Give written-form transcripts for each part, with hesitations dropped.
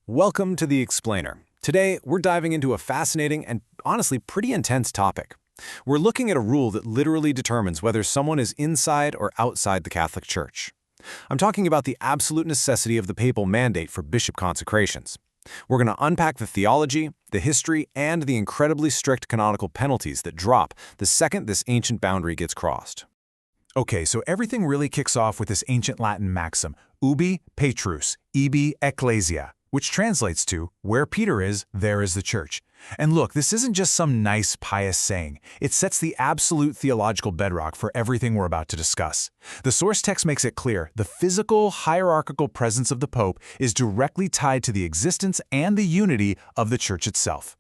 Welcome to The Explainer. Today, we're diving into a fascinating and honestly pretty intense topic. We're looking at a rule that literally determines whether someone is inside or outside the Catholic Church. I'm talking about the absolute necessity of the papal mandate for bishop consecrations. We're going to unpack the theology, the history, and the incredibly strict canonical penalties that drop the second this ancient boundary gets crossed. Okay, so everything really kicks off with this ancient Latin maxim, ubi Petrus, ibi ecclesia, which translates to, where Peter is, there is the church. And look, this isn't just some nice, pious saying. It sets the absolute theological bedrock for everything we're about to discuss. The source text makes it clear the physical, hierarchical presence of the Pope is directly tied to the existence and the unity of the church itself.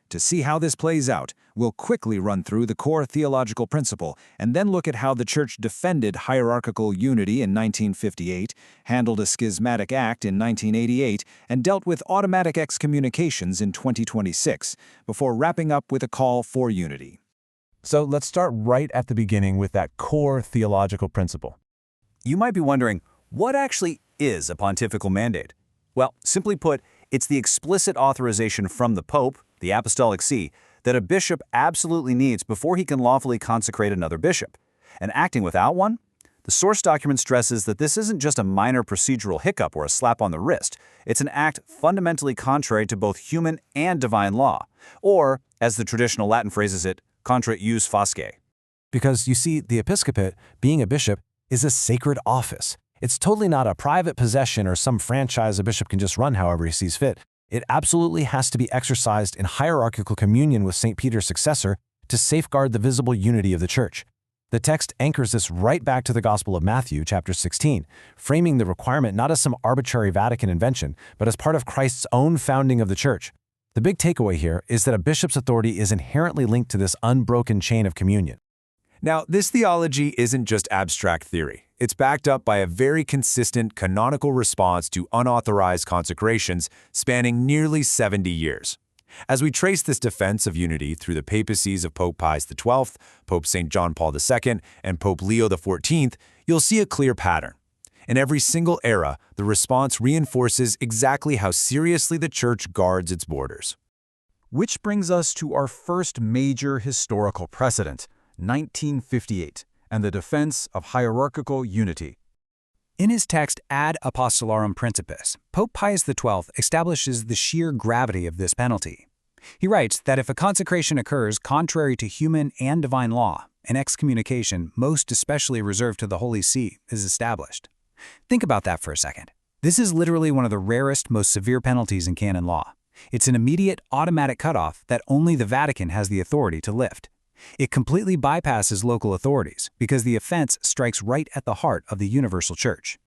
To see how this plays out, we'll quickly run through the core theological principle and then look at how the Church defended hierarchical unity in 1958, handled a schismatic act in 1988, and dealt with automatic excommunications in 2026, before wrapping up with a call for unity. So let's start right at the beginning with that core theological principle. You might be wondering, what actually is a pontifical mandate? Well, simply put, it's the explicit authorization from the Pope, the Apostolic See, that a bishop absolutely needs before he can lawfully consecrate another bishop. And acting without one? The source document stresses that this isn't just a minor procedural hiccup or a slap on the wrist. It's an act fundamentally contrary to both human and divine law, or, as the traditional Latin phrases it, contra ius fasce. Because, you see, the episcopate, being a bishop, is a sacred office. It's totally not a private possession or some franchise a bishop can just run however he sees fit. It absolutely has to be exercised in hierarchical communion with St. Peter's successor to safeguard the visible unity of the Church. The text anchors this right back to the Gospel of Matthew, chapter 16, framing the requirement not as some arbitrary Vatican invention, but as part of Christ's own founding of the Church. The big takeaway here is that a bishop's authority is inherently linked to this unbroken chain of communion. Now, this theology isn't just abstract theory. It's backed up by a very consistent canonical response to unauthorized consecrations spanning nearly 70 years. As we trace this defense of unity through the papacies of Pope Pius XII, Pope St. John Paul II, and Pope Leo XIV, you'll see a clear pattern. In every single era, the response reinforces exactly how seriously the Church guards its borders. Which brings us to our first major historical precedent, 1958, and the defense of hierarchical unity. In his text Ad Apostolorum Principis, Pope Pius XII establishes the sheer gravity of this penalty. He writes that if a consecration occurs contrary to human and divine law, an excommunication, most especially reserved to the Holy See, is established. Think about that for a second. This is literally one of the rarest, most severe penalties in canon law. It's an immediate, automatic cutoff that only the Vatican has the authority to lift. It completely bypasses local authorities because the offense strikes right at the heart of the universal church.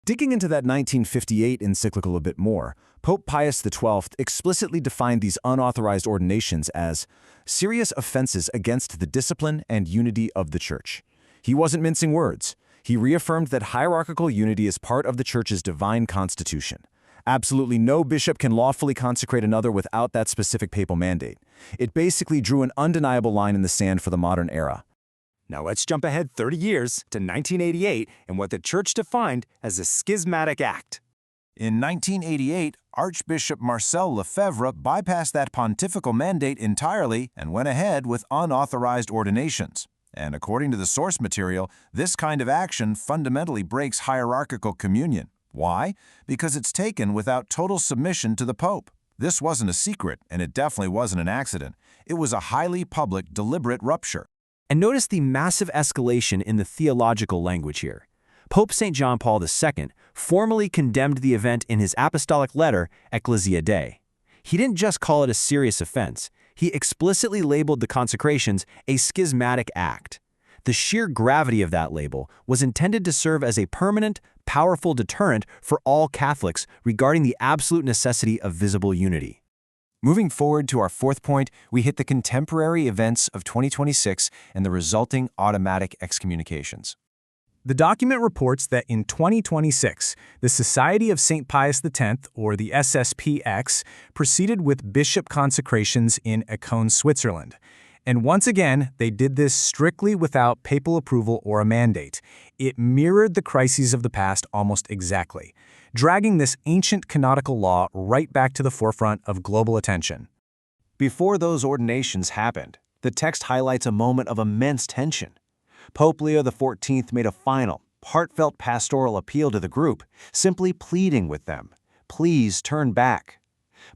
Digging into that 1958 encyclical a bit more, Pope Pius XII explicitly defined these unauthorized ordinations as serious offenses against the discipline and unity of the Church. He wasn't mincing words. He reaffirmed that hierarchical unity is part of the Church's divine constitution. Absolutely no bishop can lawfully consecrate another without that specific papal mandate. It basically drew an undeniable line in the sand for the modern era. Now let's jump ahead 30 years to 1988 and what the Church defined as a schismatic act. In 1988, Archbishop Marcel Lefebvre bypassed that pontifical mandate entirely and went ahead with unauthorized ordinations. And according to the source material, this kind of action fundamentally breaks hierarchical communion. Why? Because it's taken without total submission to the Pope. This wasn't a secret, and it definitely wasn't an accident. It was a highly public, deliberate rupture. And notice the massive escalation in the theological language here. Pope St. John Paul II formally condemned the event in his apostolic letter, Ecclesia Dei. He didn't just call it a serious offense. He explicitly labeled the consecrations a schismatic act. The sheer gravity of that label was intended to serve as a permanent, powerful deterrent for all Catholics regarding the absolute necessity of visible unity. Moving forward to our fourth point, we hit the contemporary events of 2026 and the resulting automatic excommunications. The document reports that in 2026, the Society of St. Pius X, or the SSPX, proceeded with bishop consecrations in Aachen, Switzerland. And once again, they did this strictly without papal approval or a mandate. It mirrored the crises of the past almost exactly. dragging this ancient canonical law right back to the forefront of global attention. Before those ordinations happened, the text highlights a moment of immense tension. Pope Leo XIV made a final, heartfelt pastoral appeal to the group, simply pleading with them, please turn back.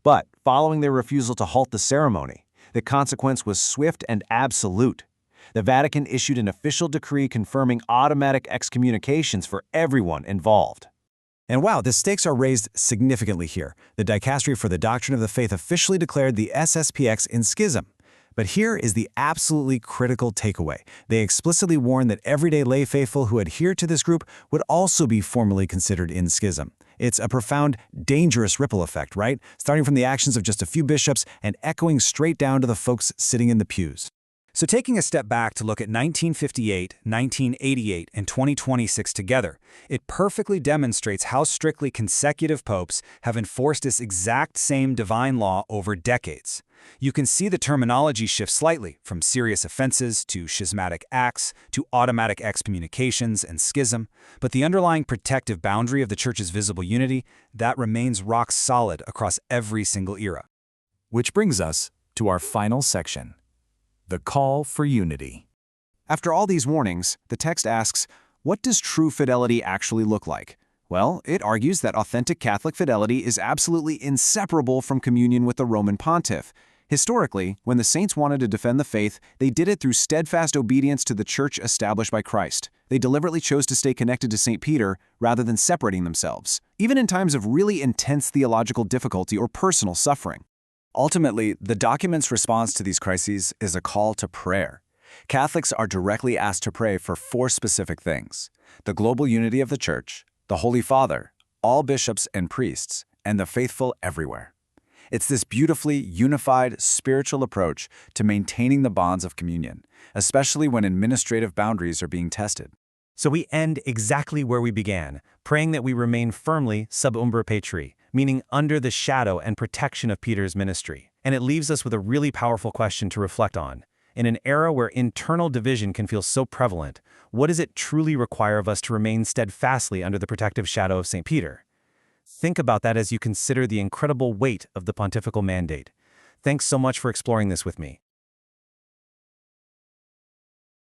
But following their refusal to halt the ceremony, the consequence was swift and absolute. The Vatican issued an official decree confirming automatic excommunications for everyone involved. And wow, the stakes are raised significantly here. The Dicastery for the Doctrine of the Faith officially declared the SSPX in schism. But here is the absolutely critical takeaway. They explicitly warn that everyday lay faithful who adhere to this group would also be formally considered in schism. It's a profound, dangerous ripple effect, right? Starting from the actions of just a few bishops and echoing straight down to the folks sitting in the pews. So taking a step back to look at 1958, 1988, and 2026 together, it perfectly demonstrates how strictly consecutive popes have enforced this exact same divine law over decades. You can see the terminology shift slightly from serious offenses to schismatic acts to automatic excommunications and schism, but the underlying protective boundary of the Church's visible unity, that remains rock solid across every single era. Which brings us to our final section. The call for unity. After all these warnings, the text asks, what does true fidelity actually look like? Well, it argues that authentic Catholic fidelity is absolutely inseparable from communion with the Roman Pontiff. Historically, when the saints wanted to defend the faith, they did it through steadfast obedience to the Church established by Christ. They deliberately chose to stay connected to St. Peter rather than separating themselves, even in times of really intense theological difficulty or personal suffering. Ultimately, the document's response to these crises is a call to prayer. Catholics are directly asked to pray for 4 specific things: the global unity of the Church, the Holy Father, all bishops and priests, and the faithful everywhere. It's this beautifully unified spiritual approach to maintaining the bonds of communion, especially when administrative boundaries are being tested. So we end exactly where we began, praying that we remain firmly sub Umbra Petri, meaning under the shadow and protection of Peter's ministry. And it leaves us with a really powerful question to reflect on. In an era where internal division can feel so prevalent, what does it truly require of us to remain steadfastly under the protective shadow of St. Peter? Think about that as you consider the incredible weight of the pontifical mandate. Thanks so much for exploring this with me.